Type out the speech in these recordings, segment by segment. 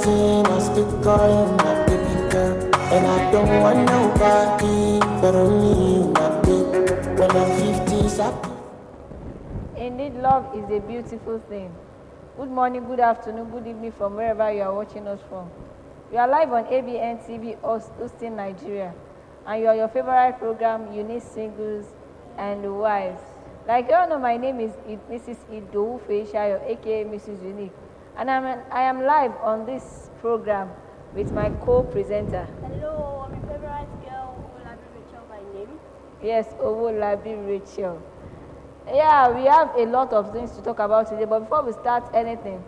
14, I still call you my baby girl. And I don't want nobody but only you, my baby. When I'm 50, happy. Indeed, love is a beautiful thing. Good morning, good afternoon, good evening from wherever you are watching us from. We are live on ABN TV, OSUN, Nigeria. And you are your favorite program, Unique Singles and Wives. Like you all know, my name is Mrs. Idowu Feishayo, aka Mrs. Unique. And I am live on this program with my co-presenter. Hello, I'm your favorite girl, Owolabi Rachel by name. Yes, Owolabi Rachel. Yeah, we have a lot of things to talk about today, but before we start anything,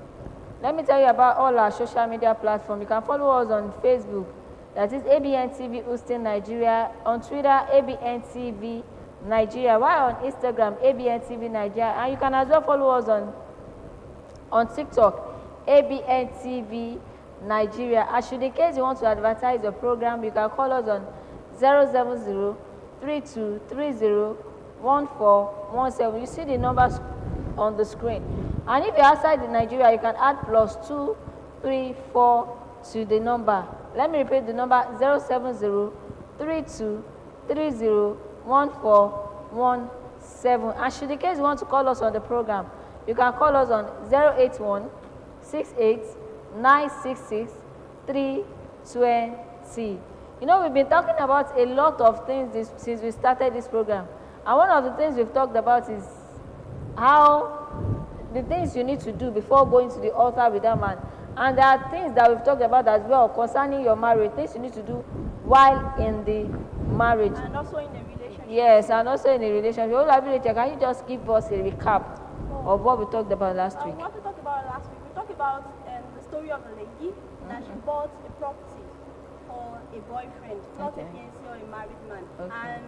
let me tell you about all our social media platforms. You can follow us on Facebook, that is ABN TV Houston Nigeria, on Twitter, ABN TV Nigeria, while on Instagram, ABN TV Nigeria, and you can as well follow us on TikTok, ABN TV Nigeria. As should in case you want to advertise your program, you can call us on 070-3230-1417. You see the numbers on the screen. And if you're outside Nigeria, you can add +234 to the number. Let me repeat the number: 070-3230-1417. And should in case you want to call us on the program, you can call us on 081-68-966-320. You know, we've been talking about a lot of things since we started this program. And one of the things we've talked about is how the things you need to do before going to the altar with that man. And there are things that we've talked about as well concerning your marriage, things you need to do while in the marriage. And also in a relationship. Yes, and also in a relationship. Can you just give us a recap of what we talked about last week? What we talked about last week, we talked about the story of a lady that she bought a property for a boyfriend, not a fiancé or a married man. And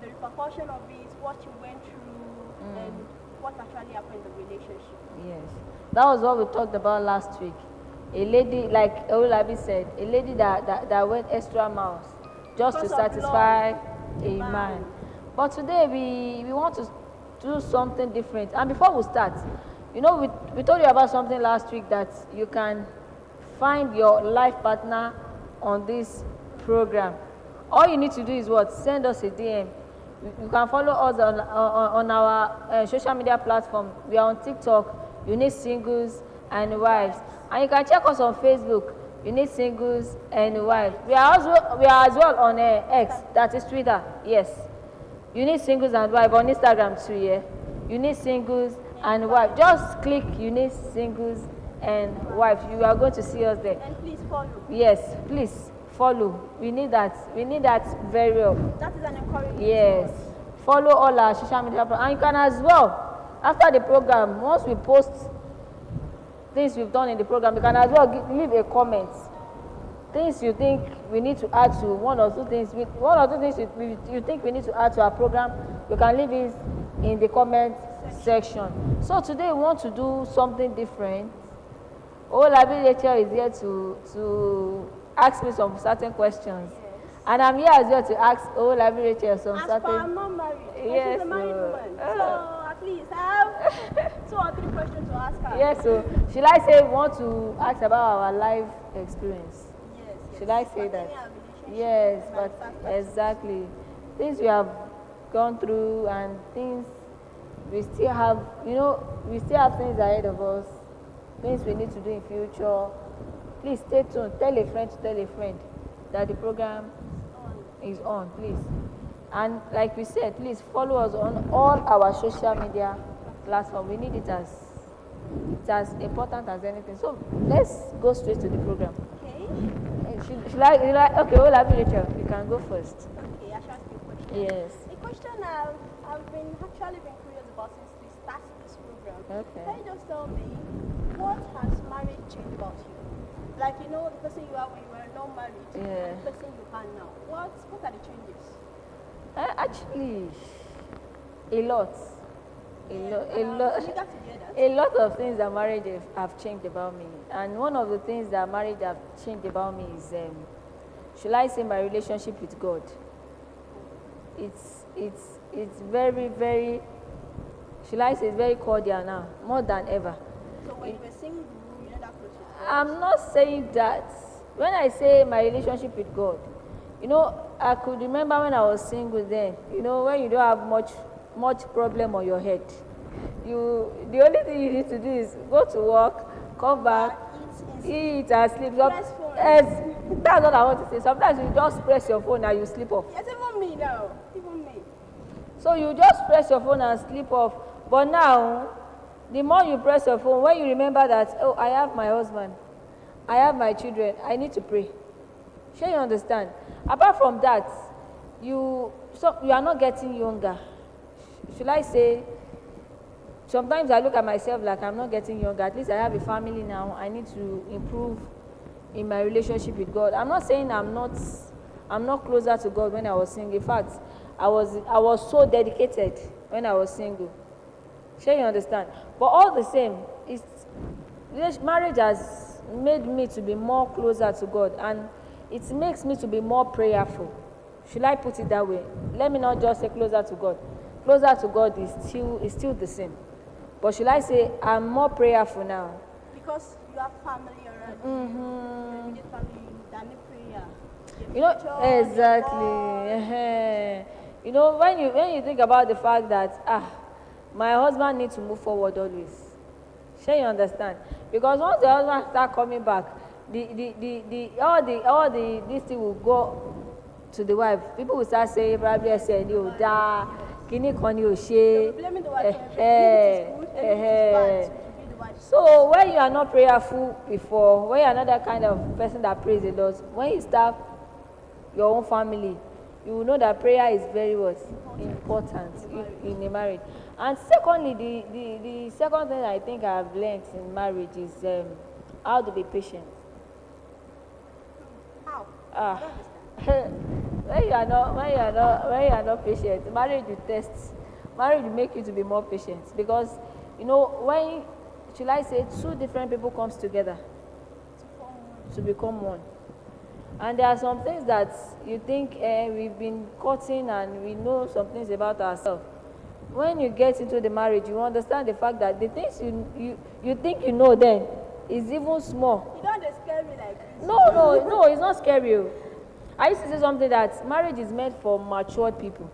the repercussion of it, what she went through, and what actually happened in the relationship. Yes, that was what we talked about last week. A lady, like Owolabi said, a lady that went extra miles just to satisfy a man. But today we want to do something different. And before we start, you know, we told you about something last week, that you can find your life partner on this program. All you need to do is what? Send us a DM. You can follow us on our social media platform. We are on TikTok, Unique Singles and Wives. And you can check us on Facebook, Unique Singles and Wives. We are as well on X, that is Twitter, yes. Unique Singles and Wives, on Instagram too, yeah. Unique Singles and Wives. Just click Unique Singles and Wives. You are going to see us there. And please follow. Yes, please follow. We need that. We need that very well. That is an encouragement. Yes. Follow all our social media platforms. And you can as well, after the program, once we post things we've done in the program, you can as well leave a comment. Things you think we need to add to, one or two things you think we need to add to our program, you can leave it in the comment section. So today we want to do something different. Owolabi Rachel is here to ask me some certain questions. Yes. And I'm here as well to ask Owolabi Rachel some certain... I'm not married. Yes. She's a married woman. So at least I have 2 or 3 questions to ask her. Yes, so should I say we want to ask about our life experience? Yes. Should I say that? Yes, but exactly. Things we have gone through and things we still have, you know, we still have things ahead of us, things we need to do in future. Please stay tuned. Tell a friend to tell a friend that the program is on, please. And like we said, please follow us on all our social media platforms. We need it as important as anything. So let's go straight to the program. Okay. Should I okay, well, Rachel, you can go first. Okay, I shall ask you a question. Yes. A question I've been curious about since we started this program. Okay. Can you just tell me, what has marriage changed about you? Like, you know, the person you are when you were not married, and the person you are now. What are the changes? Actually, a lot. A lot of things that marriage have changed about me. And one of the things that marriage have changed about me is, should I say, my relationship with God. It's very, very, should I say, it's very cordial now, more than ever. So when you were single, you know that close I'm not saying that. When I say my relationship with God, I could remember when I was single then. When you don't have much problem on your head, the only thing you need to do is go to work, come back, eat and sleep. Yes, that's what I want to say. Sometimes you just press your phone and you sleep off. Yes, even me now. Even me. So you just press your phone and sleep off. But now, the more you press your phone, when you remember that, oh, I have my husband, I have my children, I need to pray. Sure, you understand? Apart from that, you are not getting younger. Should I say, sometimes I look at myself like I'm not getting younger. At least I have a family now. I need to improve in my relationship with God. I'm not saying I'm not closer to God when I was single. In fact, I was so dedicated when I was single. Sure, you understand? But all the same, marriage has made me to be more closer to God, and it makes me to be more prayerful. Should I put it that way? Let me not just say closer to God. Closer to God is still the same. But should I say I'm more prayerful now? Because you have family already. Mm-hmm. You need family, you need prayer. Exactly. When you think about the fact that my husband needs to move forward always. Sure, you understand? Because once the husband start coming back, all the this thing will go to the wife. People will start saying probably I said you da kini kon you she. Blaming the wife for everything. If it is good, if it is bad, so it should be the wife. So when you are not prayerful before, when you are not that kind of person that prays a lot, when you start your own family, you will know that prayer is very important in a marriage. And secondly, the second thing I think I have learned in marriage is how to be patient. How? When you are not patient, marriage will test. Marriage will make you to be more patient, because when, should I say, two different people comes together to become one. And there are some things that you think we've been courting and we know some things about ourselves. When you get into the marriage, you understand the fact that the things you think you know then is even small. You don't just scare me like this. No, it's not scary. I used to say something that marriage is meant for matured people.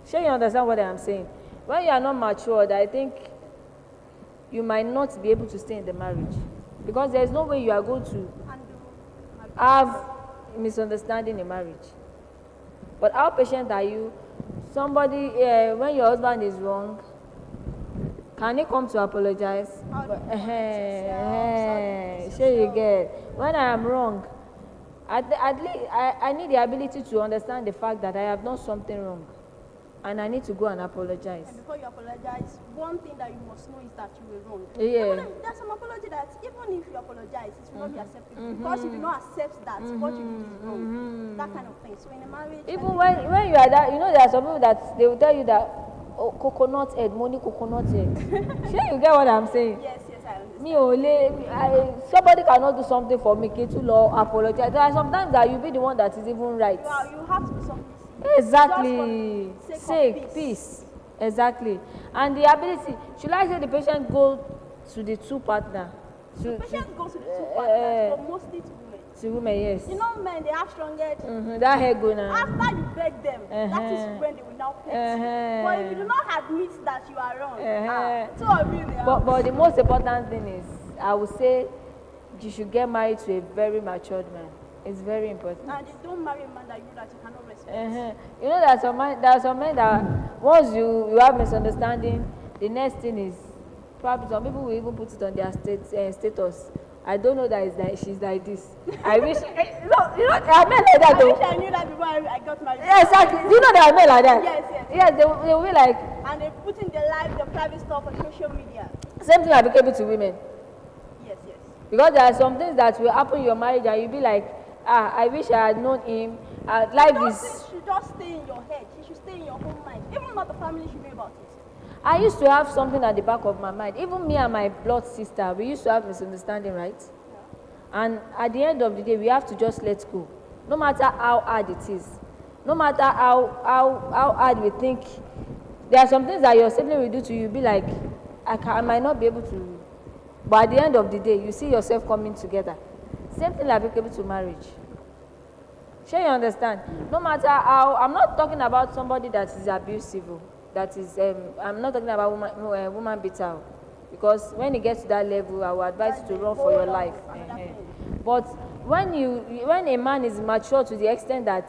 Sure, you understand what I'm saying? When you are not matured, I think you might not be able to stay in the marriage, because there is no way you are going to have misunderstanding in marriage. But how patient are you? Somebody, when your husband is wrong, can he come to apologize? Sure, you get. When I am wrong, at least I need the ability to understand the fact that I have done something wrong, and I need to go and apologize. And before you apologize, one thing that you must know is that you were wrong. Yeah. There's some apology that even if you apologize, it will not be acceptable, because you do not accept that what you did is wrong. That kind of thing. So in a marriage, Even when you are that, there are some people that they will tell you that, oh, coconut head, money coconut head. Sure, you get what I'm saying? yes, I understand. Somebody cannot do something for me, to law apologize. There are sometimes that you be the one that is even right. You have to be submissive. Exactly. Just for the sake of Peace. Exactly. And the ability, should I say the patient go to the two partner? The patient goes to the two partners, but mostly to women. To women, yes. Men, they have strong head. That hair go now. After you beg them, that is when they will now pay. But if you do not admit that you are wrong, two of you, but the most important thing is, I would say, you should get married to a very matured man. It's very important. And you don't marry a man that you know that you cannot respect. There are some men that once you have misunderstanding, the next thing is, probably some people will even put it on their status. I don't know that she's like this. I wish. There are men like that though. I wish I knew that before I got married. Yeah, exactly. Do you know there are men like that? Yes. Yes, they will be like. And they're putting their life, their private stuff on social media. Same thing applicable to women. Yes. Because there are some things that will happen in your marriage and you'll be like, I wish I had known him. Life is. She should just stay in your head. She should stay in your own mind. Even not the family should know about it. I used to have something at the back of my mind. Even me and my blood sister, we used to have misunderstanding, right? Yeah. And at the end of the day, we have to just let go. No matter how hard it is. No matter how hard we think. There are some things that your sibling will do to you, be like, I might not be able to. But at the end of the day, you see yourself coming together. Same thing applicable to marriage. Sure, you understand? No matter how, I'm not talking about somebody that is abusive, that is, I'm not talking about woman beater, because when it gets to that level, I will advise you to run for your life. But when a man is mature to the extent that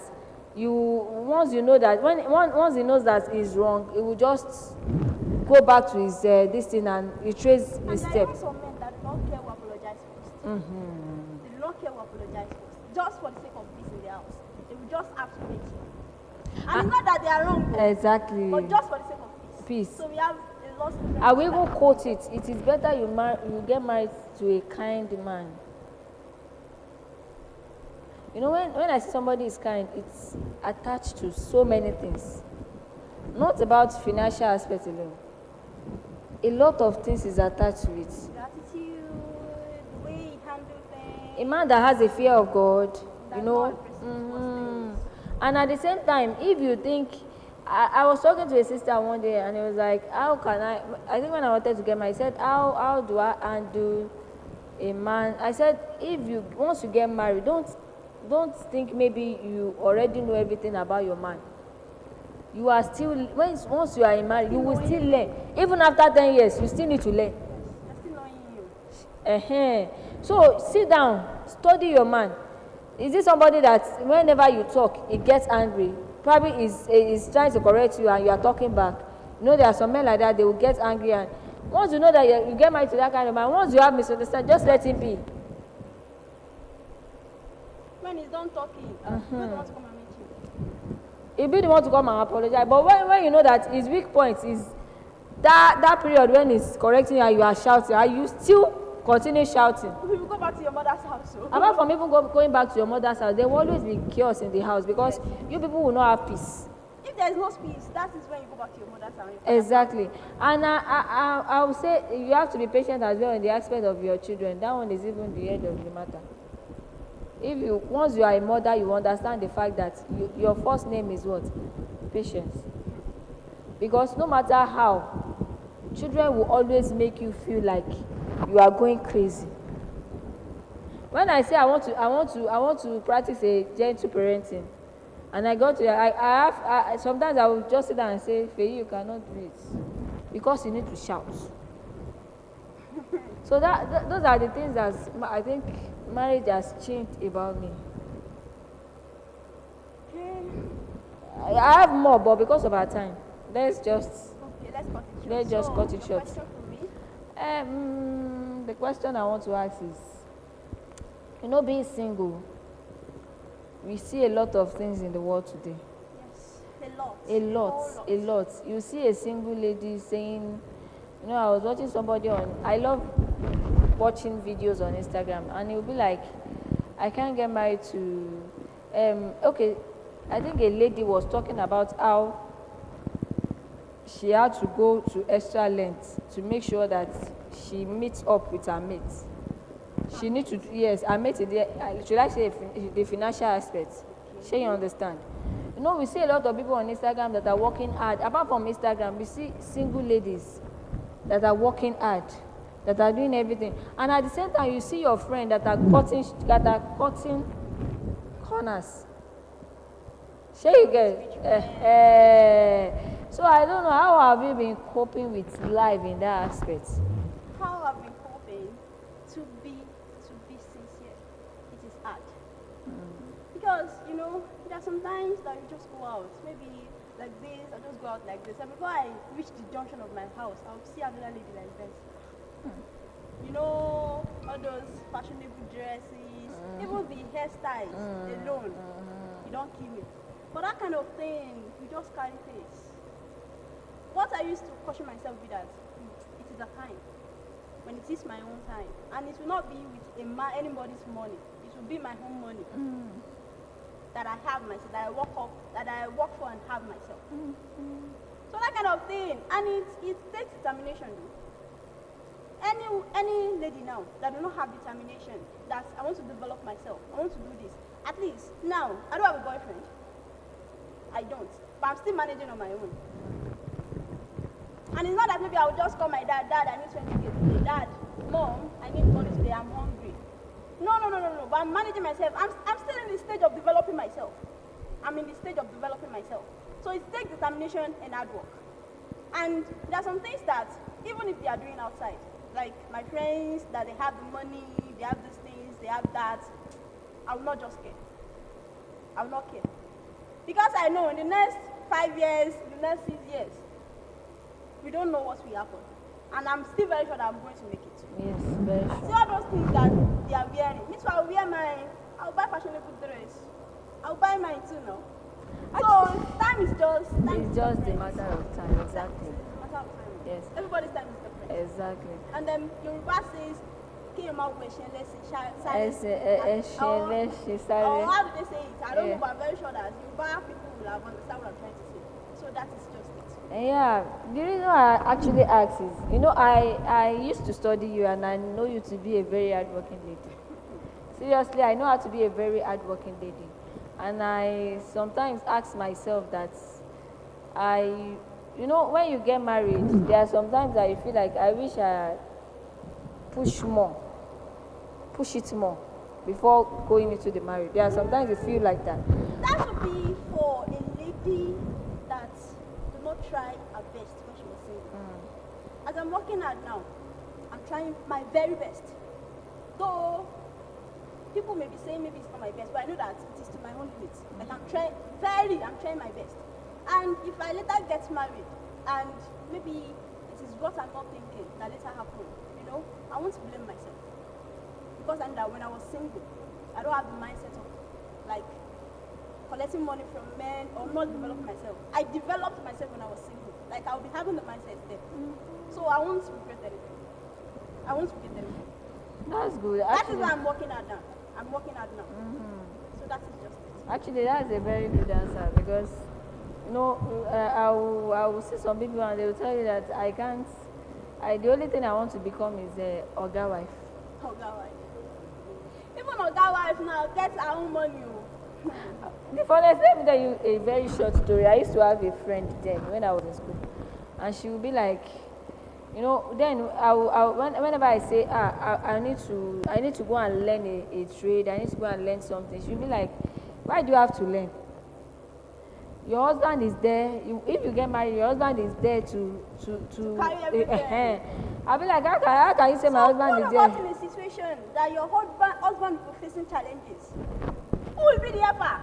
once he knows that he's wrong, he will just go back to his this thing and retrace his steps. There are some men that do not care who apologize first. They do not care who apologize first. Just for the sake of peace in their house. They will just have to make it. And it's not that they are wrong. Exactly. But just for the sake of peace. Peace. So we have a lot of I will even quote it. It is better you get married to a kind man. You know, when I see somebody is kind, it's attached to so many things. Not about financial aspect alone. A lot of things is attached to it. the attitude, the way he handles things. A man that has a fear of God, That you know. God pursues And at the same time, if you think, I was talking to a sister one day, and it was like, how can I think when I wanted to get married, I said, how do I undo a man? I said, once you get married, don't think maybe you already know everything about your man. You are still, once you are in marriage, you will still learn. Even after 10 years, you still need to learn. They're still knowing you. So sit down, study your man. Is it somebody that whenever you talk, he gets angry? Probably is trying to correct you and you are talking back. You know, there are some men like that, they will get angry, and once you know that you get married to that kind of man, once you have misunderstanding, just let him be. When he's done talking, he doesn't want to come and meet you. He'll be the one to come and apologize. But when you know that his weak point is that period when he's correcting you and you are shouting, and you still continue shouting. We will go back to your mother's house. So. Apart from even going back to your mother's house, there will always be chaos in the house because you people will not have peace. If there is no peace, that is when you go back to your mother's house. Exactly. And I would say you have to be patient as well in the aspect of your children. That one is even the end of the matter. Once you are a mother, you understand the fact that your first name is what? Patience. Because no matter how, children will always make you feel like you are going crazy. When I say I want to practice a gentle parenting, and I go to sometimes I will just sit down and say, Faye, you cannot do it because you need to shout. So those are the things that I think marriage has changed about me. Okay. I have more, but because of our time, let's just cut it short. Question for me? The question I want to ask is, being single, we see a lot of things in the world today. Yes, A lot. You see a single lady saying, I was watching somebody I love watching videos on Instagram, and it will be like, I can't get married to, I think a lady was talking about how she had to go to extra length to make sure that she meets up with her mate. She needs to, her mate, should I say the financial aspect? Sure, you understand? We see a lot of people on Instagram that are working hard. Apart from Instagram, we see single ladies that are working hard, that are doing everything. And at the same time, you see your friend that are cutting corners. Sure, you get so I don't know, how have you been coping with life in that aspect? How I've been coping, to be sincere, it is hard. Because, there are some times that you just go out, maybe like this, I just go out like this, and before I reach the junction of my house, I'll see another lady like this. All those fashionable dresses, even the hairstyles alone, you don't kill me. But that kind of thing, you just carry face. What I used to caution myself with that, it is a time, when it is my own time, and it will not be with anybody's money. It will be my own money that I have myself, that I work for and have myself. So that kind of thing, and it takes determination. Any lady now that do not have determination, that I want to develop myself, I want to do this. At least now, I don't have a boyfriend. I don't, but I'm still managing on my own. And it's not that maybe I will just call my dad, I need 20K today, Dad, Mom, I need money today, I'm hungry. No. But I'm managing myself. I'm still in the stage of developing myself. I'm in the stage of developing myself. So it takes determination and hard work. And there are some things that, even if they are doing outside, like my friends, that they have the money, they have these things, they have that, I will not just care. I will not care. Because I know in the next 5 years, in the next 6 years, we don't know what will happen. And I'm still very sure that I'm going to make it. Yes, very See sure. all those things that they are wearing. Me too, I'll buy fashionable dress. I'll buy mine too now. So time is just It's just a matter of time, exactly. It's a matter of time. Yes. Everybody's time is different. Exactly. And then Yoruba says, came out with Shenlesi, She or started. how do they say it? I don't Yeah. know, but I'm very sure that Yoruba people will have understand what I'm trying to say. So that is just it. Yeah, the reason why I actually asked is, I used to study you and I know you to be a very hardworking lady. Seriously, I know how to be a very hardworking lady. And I sometimes ask myself that when you get married, there are sometimes that you feel like I wish I push it more before going into the marriage. There are sometimes you feel like that. That would be for a lady that did not try her best when she was single. As I'm working hard now, I'm trying my very best. Though people may be saying maybe it's not my best, but I know that it is to my own limits. Like I'm trying my best. And if I later get married and maybe it is what I'm not thinking that later happened, I won't blame myself. Because I know that when I was single, I don't have the mindset of like collecting money from men or not developing myself. I developed myself when I was single. Like I'll be having the mindset there. So I won't regret anything. That's good. That is why I'm working hard now. So that is just it. Actually, that's a very good answer because, I will see some people and they will tell you that the only thing I want to become is a Oga wife. Oga wife. Even Oga wife now gets her own money. The funniest, let me tell you a very short story. I used to have a friend then when I was in school, and she would be like, then whenever I say, I need to go and learn a trade, I need to go and learn something, she'll be like, why do you have to learn? Your husband is there. If you get married, your husband is there to carry everything. I'll be like, how can you say my husband is there? What about in a situation that your husband is facing challenges? Who will be the helper?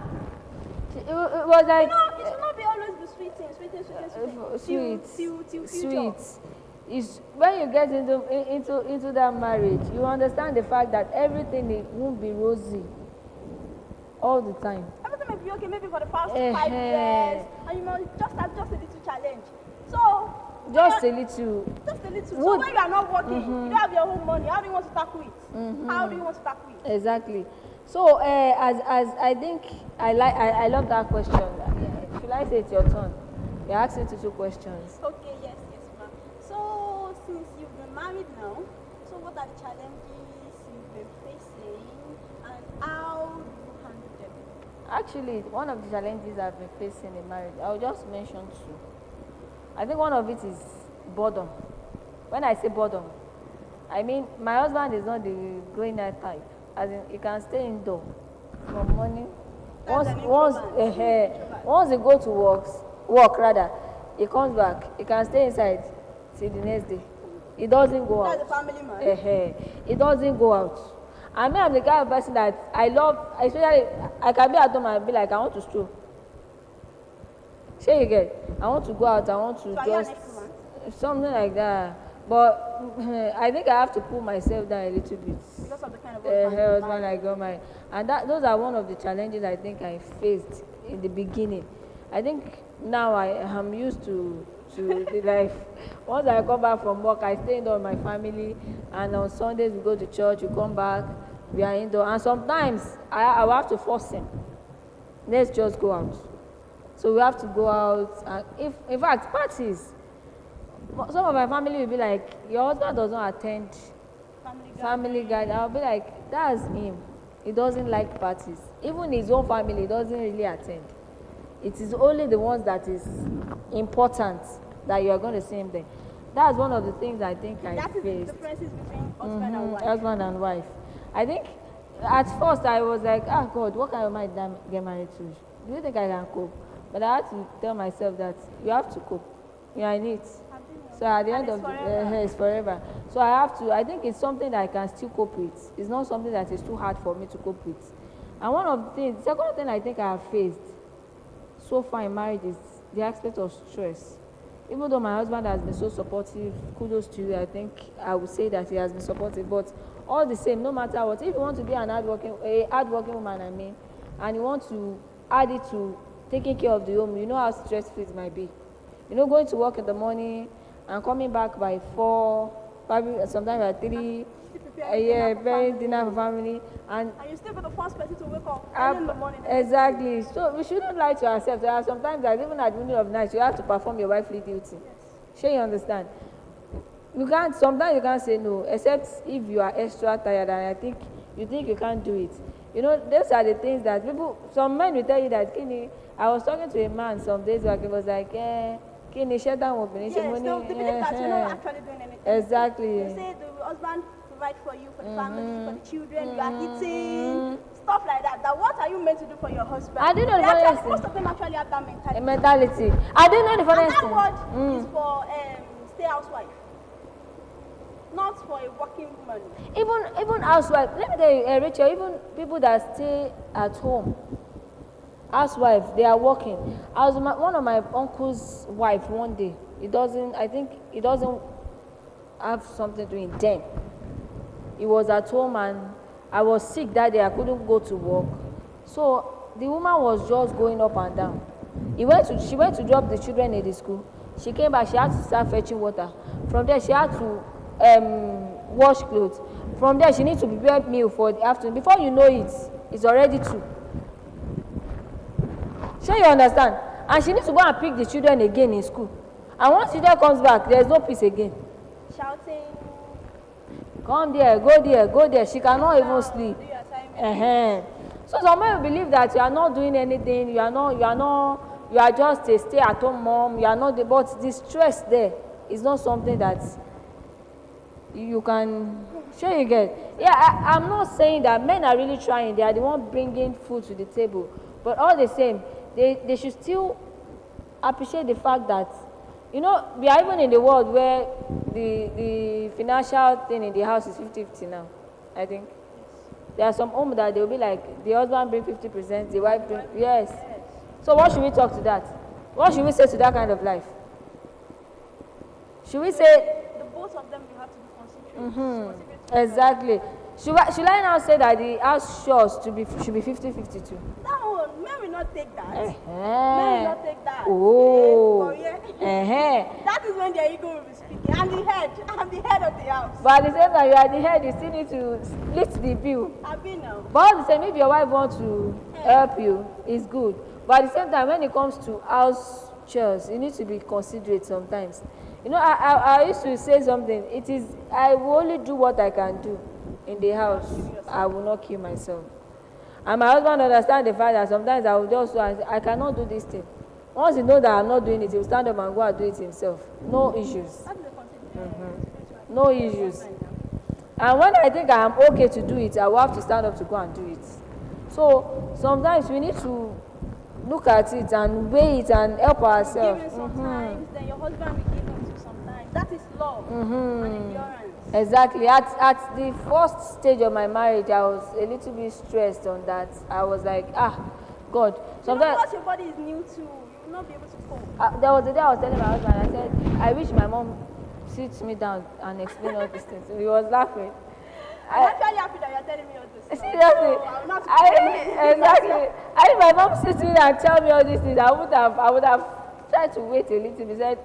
It was like, it should not be always be sweet. It's when you get into that marriage, you understand the fact that everything won't be rosy all the time. Everything may be okay, maybe for the past 5 years, and you must just have just a little challenge. So just a little. So when you are not working, you don't have your own money. How do you want to tackle it? How do you want to tackle it? Exactly. So as I think I love that question. Should I say it's your turn? You're asking two questions. Okay, yes, ma'am. So since you've been married now, so what are the challenges you've been facing and how do you handle them? Actually, one of the challenges I've been facing in marriage, I'll just mention two. I think one of it is boredom. When I say boredom, I mean my husband is not the going out type. As in, he can stay indoor from morning. Once he go to work rather, he comes back. He can stay inside till the next day. He doesn't go out. That's a family man. He doesn't go out. I mean, I'm the kind of person that I love, especially I can be at home and be like, I want to stroll. Sure you get? I want to go out, I want to just something like that. But I think I have to pull myself down a little bit. Because of the kind of husband I got married. And those are one of the challenges I think I faced in the beginning. I think now I am used to the life. Once I come back from work, I stay indoor with my family, and on Sundays we go to church, we come back, we are indoor. And sometimes I will have to force him. Let's just go out. So we have to go out, and in fact, parties. Some of my family will be like, your husband doesn't attend family gathering. I'll be like, that's him. He doesn't like parties. Even his own family doesn't really attend. It is only the ones that is important that you are going to see him there. That's one of the things I think I That is the faced. differences between husband and wife. Husband and wife. I think at first I was like, ah, God, what kind of man did I get married to? Do you think I can cope? But I had to tell myself that you have to cope. You are in it. So at the end of the day, it's forever. So I have to, I think it's something that I can still cope with. It's not something that is too hard for me to cope with. And one of the things, the second thing I think I have faced so far in marriage is the aspect of stress. Even though my husband has been so supportive, kudos to you, I think I would say that he has been supportive. But all the same, no matter what, if you want to be a hardworking woman, I mean, and you want to add it to taking care of the home, you know how stressful it might be. You know, going to work in the morning and coming back by 4, probably sometimes by 3, preparing dinner for family, and you still be the first person to wake up early in the morning. Exactly. So we shouldn't lie to ourselves. There are sometimes that even at the middle of the night, you have to perform your wifely duty. Yes. Sure, you understand? You can't. Sometimes you can't say no, except if you are extra tired, and I think you can't do it. You know, those are the things that people. Some men will tell you that, Kini. I was talking to a man some days back. He was like, Kini, shut down with me. Yes, they believe that you're not actually doing anything. Exactly. You say the husband provide for you, for the family, for the children, you are eating, stuff like that. That what are you meant to do for your husband? I didn't know the funniest thing. Most of them actually have that mentality. I didn't know the funniest thing. And that word is for stay housewife, not for a working woman. Even housewife. Let me tell you, Rachel. Even people that stay at home, housewife, they are working. One of my uncle's wife one day. I think he doesn't have something doing then. He was at home and I was sick that day. I couldn't go to work. So the woman was just going up and down. She went to drop the children in the school. She came back, she had to start fetching water. From there, she had to wash clothes. From there, she needs to prepare meal for the afternoon. Before you know it, it's already 2. Sure you understand? And she needs to go and pick the children again in school. And once children comes back, there's no peace again. Shouting. Come there, go there. She cannot even sleep. So some men believe that you are not doing anything, you are just a stay-at-home mom, you are not but the stress there is not something that you can sure you get. Yeah, I'm not saying that men are really trying, they are the one bringing food to the table. But all the same, they should still appreciate the fact that, you know, we are even in the world where the financial thing in the house is 50-50 now, I think. There are some homes that they'll be like, the husband bring 50%, the wife bring, yes. So what should we talk to that? What should we say to that kind of life? Should we say... The both of them, you have to be considerate. Exactly. Should I now say that the house chores should be 50-50 too? No, men will not take that. Men will not take that. Oh. That is when their ego will be speaking. I'm the head of the house. But at the same time, you are the head, you still need to split the bill. I've been now. But at the same, if your wife wants to help you, it's good. But at the same time, when it comes to house chores, you need to be considerate sometimes. You know, I used to say something. It is, I will only do what I can do in the house. I will not kill myself. And my husband understands the fact that sometimes I will just, I cannot do this thing. Once he knows that I'm not doing it, he will stand up and go and do it himself. No issues. No issues. And when I think I am okay to do it, I will have to stand up to go and do it. So sometimes we need to look at it and weigh it and help ourselves. Give him sometimes, then your husband will give him to sometimes. That is love and endurance. Exactly. At the first stage of my marriage, I was a little bit stressed on that. I was like, God. Sometimes what your body is new to, you will not be able to cope. There was a day I was telling my husband, I said, I wish my mom sits me down and explain all these things. So he was laughing. I'm actually happy that you're telling me all this. Seriously. Exactly. If my mom sits me and tell me all these things, I would have tried to wait a little bit. Said,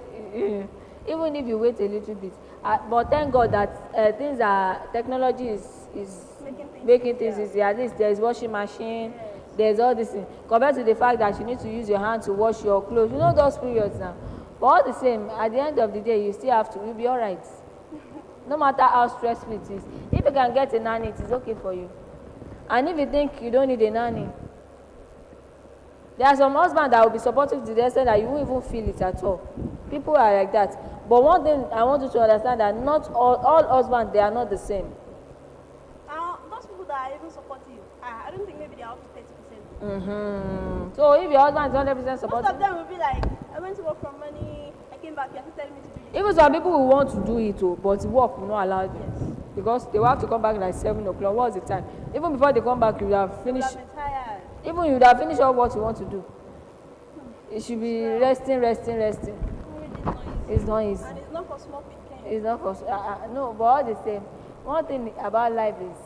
even if you wait a little bit. But thank God that technology is making things easier. At least there is washing machine, there's all this thing. Compared to the fact that you need to use your hand to wash your clothes. You know those periods now. But all the same, at the end of the day, you still have to, you'll be all right. No matter how stressful it is. If you can get a nanny, it is okay for you. And if you think you don't need a nanny, there are some husbands that will be supportive to the extent that you won't even feel it at all. People are like that. But one thing I want you to understand that not all husbands, they are not the same. Those people that are even supportive, I don't think maybe they are up to 30%. So if your husband is 100% Most supportive, of them will be like, I went to work for money, I came back, you're still telling me to do this. even some people will want to do it, but work will not allow them. Yes. Because they will have to come back like 7 o'clock. What's the time? Even before they come back, you would have finished. You have been tired. Even you would have finished all what you want to do. It should be resting. It's not easy. And it's not for small people. It's not for no, but all the same. One thing about life is,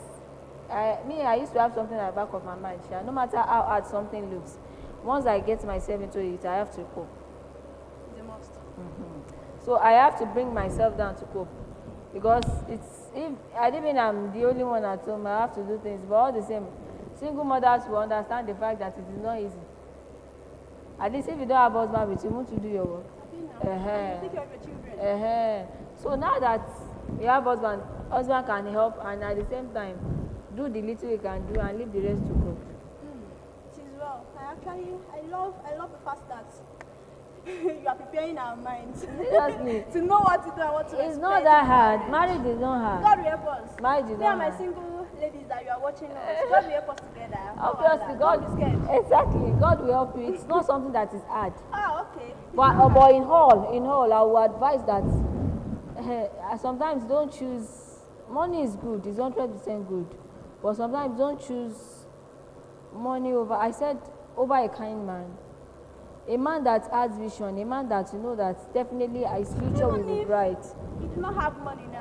I used to have something at the back of my mind. No matter how hard something looks, once I get myself into it, I have to cope. It's a must. So I have to bring myself down to cope, because if I didn't mean I'm the only one at home, I have to do things. But all the same, single mothers will understand the fact that it is not easy. At least if you don't have husband with you, you want to do your work. You take care of your children. So now that you have husband can help, and at the same time do the little you can do and leave the rest to God. It is well. I love the fact that you are preparing our minds Seriously. to know what to do and what to expect. It's not that hard. Marriage is not hard. God will help us. Marriage is Me not and my hard. single ladies that you are watching us, God will help us together. Obviously, Don't be scared. exactly, God will help you. It's not something that is hard. Okay. But in all, I would advise that sometimes don't choose. Money is good, it's 100% good, but sometimes don't choose money over. I said over a kind man, a man that has vision, a man that you know that definitely his future will be bright. You do not have money now.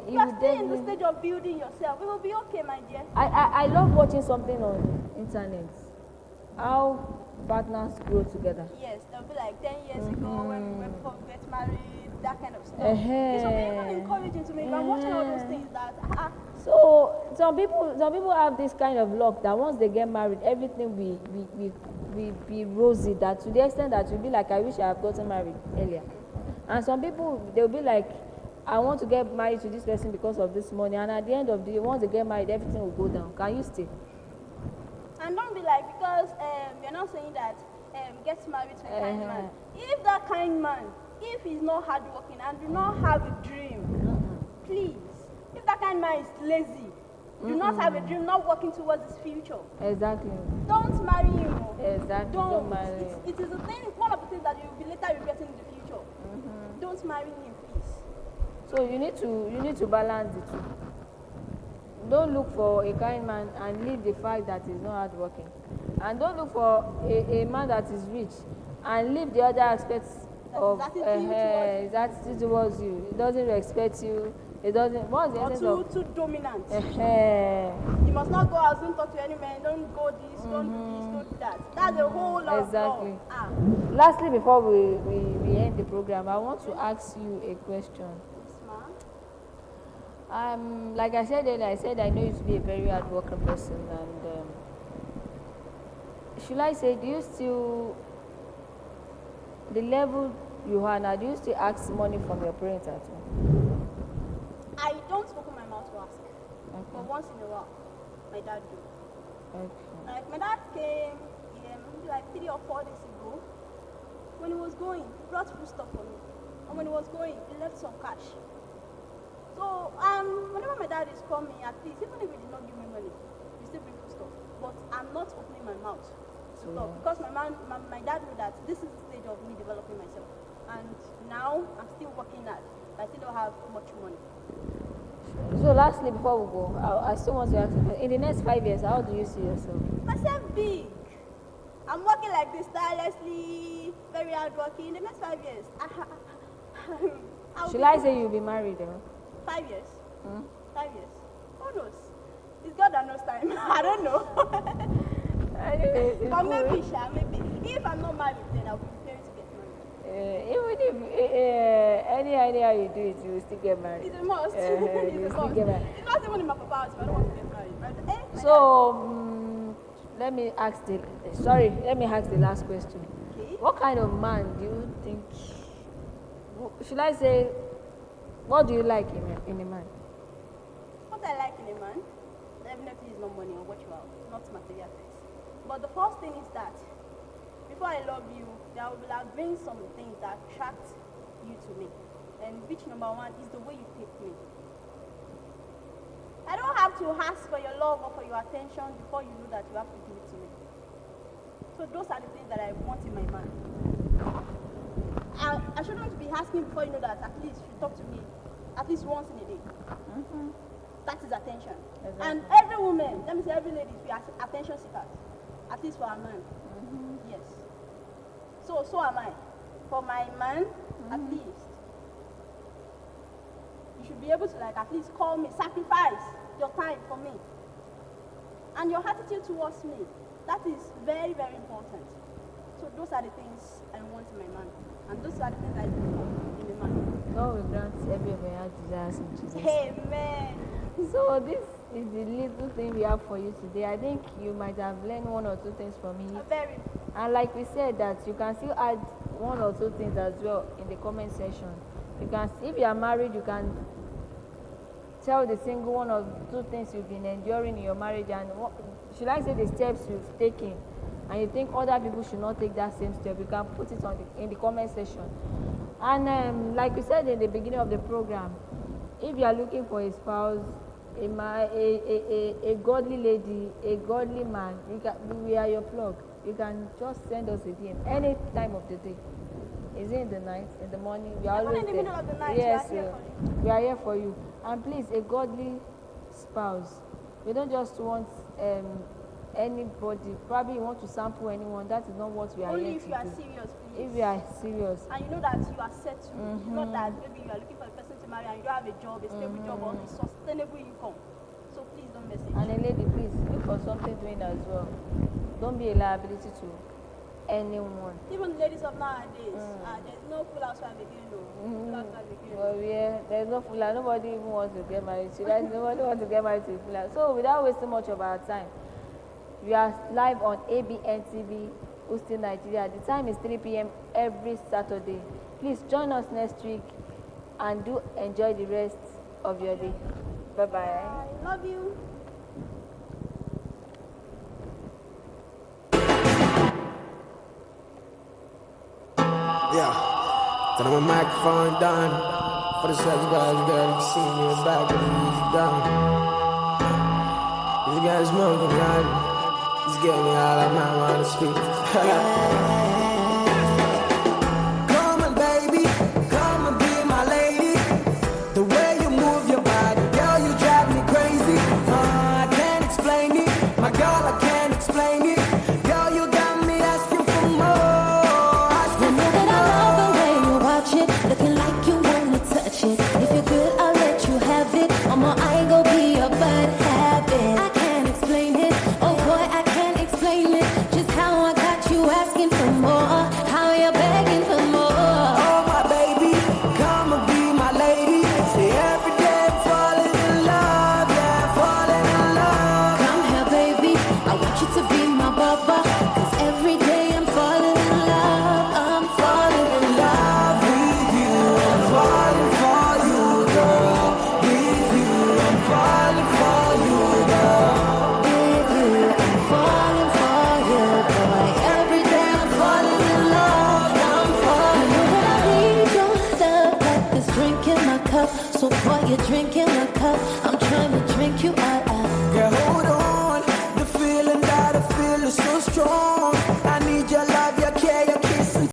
He You are will still in the definitely. stage of building yourself. It will be okay, my dear. I love watching something on internet, how partners grow together. Yes, they'll be like 10 years ago when we were before we get married, that kind of stuff. It's even encouraging to me. I'm watching all those things that So some people have this kind of luck that once they get married, everything will be rosy. That to the extent that you'll be like, I wish I had gotten married earlier. And some people, they'll be like, I want to get married to this person because of this money. And at the end of the day, once they get married, everything will go down. Can you stay? and don't be like, because you're not saying that get married to a kind man. If that kind man, if he's not hardworking and do not have a dream, please, if that kind man is lazy, do not have a dream, not working towards his future, Exactly. don't marry him. Exactly. Don't marry him. It is a thing, one of the things that you will be later regretting in the future. Don't marry him, please. So you need to balance the two. Don't look for a kind man and leave the fact that he's not hardworking. And don't look for a man that is rich and leave the other aspects of his attitude towards you. He doesn't respect you. He doesn't. What's the essence of? Too dominant. You must not go out, don't talk to any man, don't go this, don't do this, don't do that. That's a whole lot Exactly. of law. Lastly, before we end the program, I want to ask you a question. Like I said earlier, I know you to be a very hardworking person, and should I say, do you still, the level you are now, do you still ask money from your parents at all? I don't open my mouth to ask, Okay. but once in a while, my dad do. Okay. Like my dad came maybe like 3 or 4 days ago. When he was going, he brought food stuff for me, and when he was going, he left some cash. So whenever my dad is coming, at least even if he did not give me money, he still bring food stuff. But I'm not opening my mouth to talk because my dad knew that this is the stage of me developing myself, and now I'm still working at. I still don't have much money. So lastly, before we go, I still want to ask you, in the next 5 years, how do you see yourself? Myself big. I'm working like this tirelessly, very hardworking. In the next 5 years, Should I say you'll be married? 5 years. 5 years. Who knows? It's God that knows time. I don't know. But maybe, maybe. If I'm not married, then I'll be preparing to get married. Even if any idea you do it, you will still get married. It's a must. You It's will a still must. get married. It's not even in my papa's house if I don't want to get married. But, So, let me ask the last question. Okay. What kind of man do you think, should I say, what do you like in a man? What I like in a man, definitely is not money or what you have, not material things. But the first thing is that before I love you, there will have been some things that attract you to me. And bitch number one is the way you take me. I don't have to ask for your love or for your attention before you know that you have to give it to me. So those are the things that I want in my man. I shouldn't be asking before you know that at least you talk to me at least once in a day. That is attention. Exactly. And every woman, let me say every lady, we are attention seekers. At least for a man. Yes. So am I. For my man, at least. You should be able to like at least call me, sacrifice your time for me. And your attitude towards me. That is very, very important. So those are the things I want in my man. And those are the things I look for in a man. God will grant every of your desires in Jesus' name. Amen. So this is the little thing we have for you today. I think you might have learned one or two things from me. Very. And like we said, that you can still add one or two things as well in the comment section. You can, if you are married, you can tell the single one or two things you've been enduring in your marriage, and what, should I say the steps you've taken, and you think other people should not take that same step, you can put it on in the comment section. And like we said in the beginning of the program, if you are looking for a spouse, a godly lady, a godly man, we are your plug. You can just send us a DM any time of the day. Is it in the night, in the morning? We are always in the middle of the night. Yes, we are here for you. And please, a godly spouse. We don't just want anybody. Probably you want to sample anyone. That is not what we are only here if to you are do. serious, please. If you are serious. And you know that you are settled. Not that maybe you are looking for a person to marry and you don't have a job, a stable job, or a sustainable income. So please don't message. And a lady, please look for something doing as well. Don't be a liability to anyone. Even ladies of nowadays, there's no full housewife again, no. Full housewife again. Well, yeah, there's no full house. Nobody even wants to get married to. Nobody wants to get married to a full house. So without wasting much of our time, we are live on ABN TV, Houston, Nigeria. The time is 3 p.m. every Saturday. Please join us next week and do enjoy the rest of your day. Bye-bye. I love you. Yeah, then I'm a microphone done. For the sex guys, girl, you see me in the back of the easy done. These guys smoking, man. He's getting me all I might want to speak. Come on, baby, come and be my lady. The way you move your body, girl, you drive me crazy. I can't explain it, my girl, I can't explain it. Girl, you got me asking for more. Looking like you wanna touch it. If you're good, I'll let you have it. I ain't gon' be your bad habit. I can't explain it. Oh boy, I can't explain it. Just how I got you asking for more. How you're begging for more. Oh my baby, come and be my lady. Say every day I'm falling in love, yeah, falling in love. Come here, baby. I want you to be my baba. 'Cause every day I'm falling in love. I'm falling in love. Falling for you, girl. With you, I'm falling for you, girl. With you, I'm falling for you, boy. Every day I'm falling in love. I'm falling. You know that I need your love like this drink in my cup. So boy, you're drinking my cup. I'm trying to drink you out.